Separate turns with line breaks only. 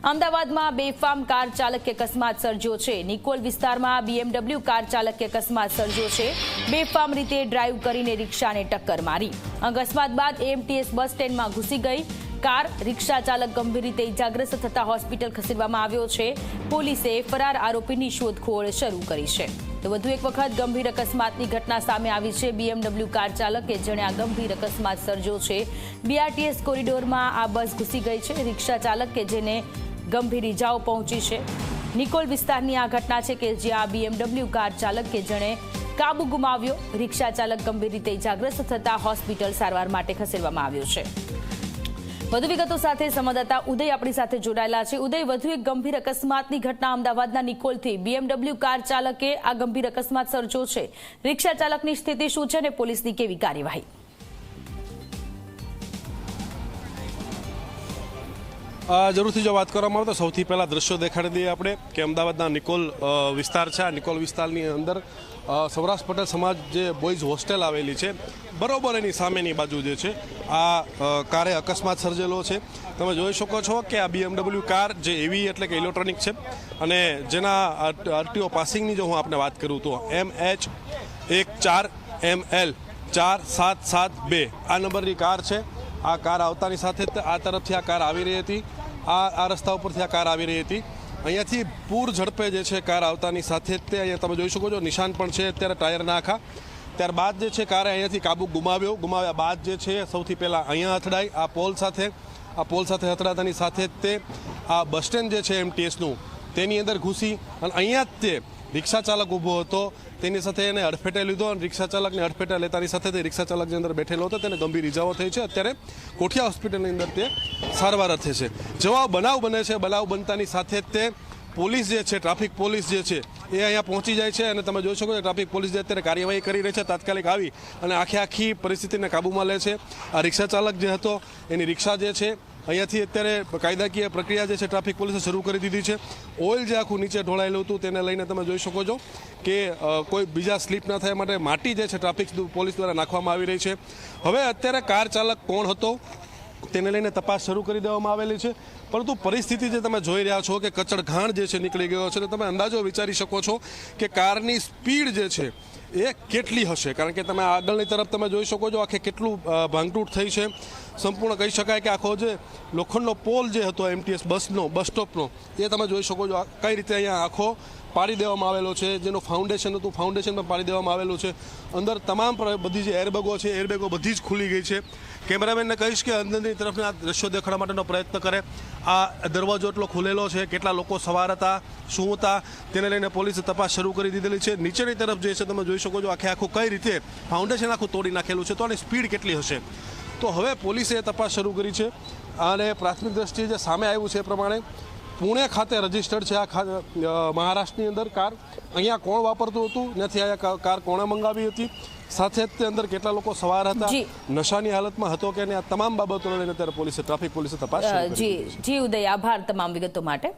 અમદાવાદમાં બેફામ કાર ચાલકે અકસ્માત સર્જ્યો છે। નિકોલ વિસ્તારમાં BMW કાર ચાલકે અકસ્માત સર્જ્યો છે। બેફામ રીતે ડ્રાઈવ કરીને રિક્ષાને ટક્કર મારી। અકસ્માત બાદ AMTS બસ સ્ટેન્ડમાં ઘૂસી ગઈ કાર। રિક્ષા ચાલક ગંભીર રીતે ઇજાગ્રસ્ત થતા હોસ્પિટલ ખસેડવામાં આવ્યો છે। પોલીસે ફરાર આરોપીની શોધખોળ શરૂ કરી છે। તો વધુ એક વખત ગંભીર અકસ્માતની ઘટના સામે આવી છે। BMW કાર ચાલકે જેણે આ ગંભીર અકસ્માત સર્જ્યો છે। BRTS કોરિડોરમાં આ બસ ઘૂસી ગઈ છે। રિક્ષા ચાલક કે જેને ગંભીર ઇજાઓ પહોંચી છે। નિકોલ વિસ્તારની આ ઘટના છે કે જ્યાં BMW કાર ચાલક કે જેણે કાબુ ગુમાવ્યો। રિક્ષા ચાલક ગંભીર રીતે ઇજાગ્રસ્ત થતા હોસ્પિટલ સારવાર માટે ખસેડવામાં આવ્યો છે। વધુ વિગતો સાથે સંવાદદાતા ઉદય આપણી સાથે જોડાયેલા છે। ઉદય, વધુ એક ગંભીર અકસ્માતની ઘટના અમદાવાદના નિકોલથી BMW કાર ચાલકે આ ગંભીર અકસ્માત સર્જ્યો છે। રિક્ષા ચાલકની સ્થિતિ શું છે અને પોલીસની કેવી કાર્યવાહી?
જરૂરથી જો વાત કરવામાં આવે તો સૌથી પહેલાં દ્રશ્યો દેખાડી દઈએ આપણે કે અમદાવાદના નિકોલ વિસ્તાર છે। આ નિકોલ વિસ્તારની અંદર સૌરાષ્ટ્ર પટેલ સમાજ જે બોયઝ હોસ્ટેલ આવેલી છે, બરોબર એની સામેની બાજુ જે છે આ કારે અકસ્માત સર્જેલો છે। તમે જોઈ શકો છો કે આ BMW કાર જે એવી એટલે કે ઇલેક્ટ્રોનિક છે અને જેના RTO પાસિંગની જો હું આપને વાત કરું તો MH14ML4772 આ નંબરની કાર છે। આ કાર આવતાની સાથે આ તરફથી આ કાર આવી રહી હતી। આ રસ્તા ઉપરથી આ કાર આવી રહી હતી। અહીંયાથી પૂર ઝડપે જે છે કાર આવતાની સાથે તે અહીંયા તમે જોઈ શકો છો નિશાન પણ છે અત્યારે ટાયરના આખા। ત્યારબાદ જે છે કારે અહીંયાથી કાબુ ગુમાવ્યા બાદ જે છે સૌથી પહેલાં અહીંયા અથડાઈ આ પોલ સાથે અથડાતાની સાથે તે આ બસ સ્ટેન્ડ જે છે MTSનું તેની અંદર ઘૂસી અને અહીંયા જ તે રિક્ષા ચાલક ઊભો હતો તેની સાથે એને અડફેટે લીધો અને રિક્ષા ચાલકને અડફેટે લેતાની સાથે તે રિક્ષા ચાલક જે અંદર બેઠેલો હતો તેને ગંભીર ઇજાઓ થઈ છે। અત્યારે કોઠિયા હોસ્પિટલની અંદર તે સારવાર અર્થે છે। જેવા બનાવ બને છે, બનાવ બનતાની સાથે તે પોલીસ જે છે, ટ્રાફિક પોલીસ જે છે એ અહીંયા પહોંચી જાય છે અને તમે જોઈ શકો છો ટ્રાફિક પોલીસ જે અત્યારે કાર્યવાહી કરી રહી છે। તાત્કાલિક આવી અને આખી પરિસ્થિતિને કાબૂમાં લે છે। આ રિક્ષા ચાલક જે હતો એની રિક્ષા જે છે અહીંયાથી અત્યારે કાયદાકીય પ્રક્રિયા જે છે ટ્રાફિક પોલીસે શરૂ કરી દીધી છે। ઓઇલ જે આખું નીચે ઢોળાયેલું હતું તેને લઈને તમે જોઈ શકો છો કે કોઈ બીજા સ્લીપ ન થાય માટે માટી જે છે ટ્રાફિક પોલીસ દ્વારા નાખવામાં આવી રહી છે। હવે અત્યારે કાર ચાલક કોણ હતો તેને લઈને તપાસ શરૂ કરી દેવામાં આવેલી છે, પરંતુ પરિસ્થિતિ જે તમે જોઈ રહ્યા છો કે કચડઘાણ જે છે નીકળી ગયો છે, તમે અંદાજો વિચારી શકો છો કે કારની સ્પીડ જે છે એ કેટલી હશે। કારણ કે તમે આગળની તરફ તમે જોઈ શકો છો આખે કેટલું ભાંગતૂટ થઈ છે। સંપૂર્ણ કહી શકાય કે આખો જે લોખંડનો પોલ જે હતો MTS બસ સ્ટોપનો એ તમે જોઈ શકો છો કઈ રીતે અહીંયા આખો પાડી દેવામાં આવેલો છે। જેનું ફાઉન્ડેશન હતું ફાઉન્ડેશન પણ પાડી દેવામાં આવેલું છે। અંદર તમામ બધી જે એરબેગો છે એરબેગો બધી જ ખુલી ગઈ છે। કેમેરામેનને કહીશ કે અંદરની તરફના આ દ્રશ્યો દેખાડવા માટેનો પ્રયત્ન કરે। આ દરવાજો એટલો ખુલેલો છે, કેટલા લોકો સવાર હતા, શું હતા તેને લઈને પોલીસે તપાસ શરૂ કરી દીધેલી છે। નીચેની તરફ જે છે તમે જોઈ શકો છો આખું કઈ રીતે ફાઉન્ડેશન આખું તોડી નાખેલું છે, તો આની સ્પીડ કેટલી હશે। તો હવે પોલીસે તપાસ શરૂ કરી છે અને પ્રાથમિક દ્રષ્ટિએ જે સામે આવ્યું છે એ પ્રમાણે પુણે ખાતે રજીસ્ટર્ડ છે આ મહારાષ્ટ્રની અંદર કાર। અહીંયા કોણ વાપરતું હતું, નથી અહીંયા કાર કોણે મંગાવી હતી, સાથે જ તે અંદર કેટલા લોકો સવાર હતા, નશાની હાલતમાં હતો કે નહીં, આ તમામ બાબતોને લઈને અત્યારે ટ્રાફિક પોલીસે તપાસ શરૂ કરી છે।
જી ઉદય, આભાર તમામ વિગતો માટે।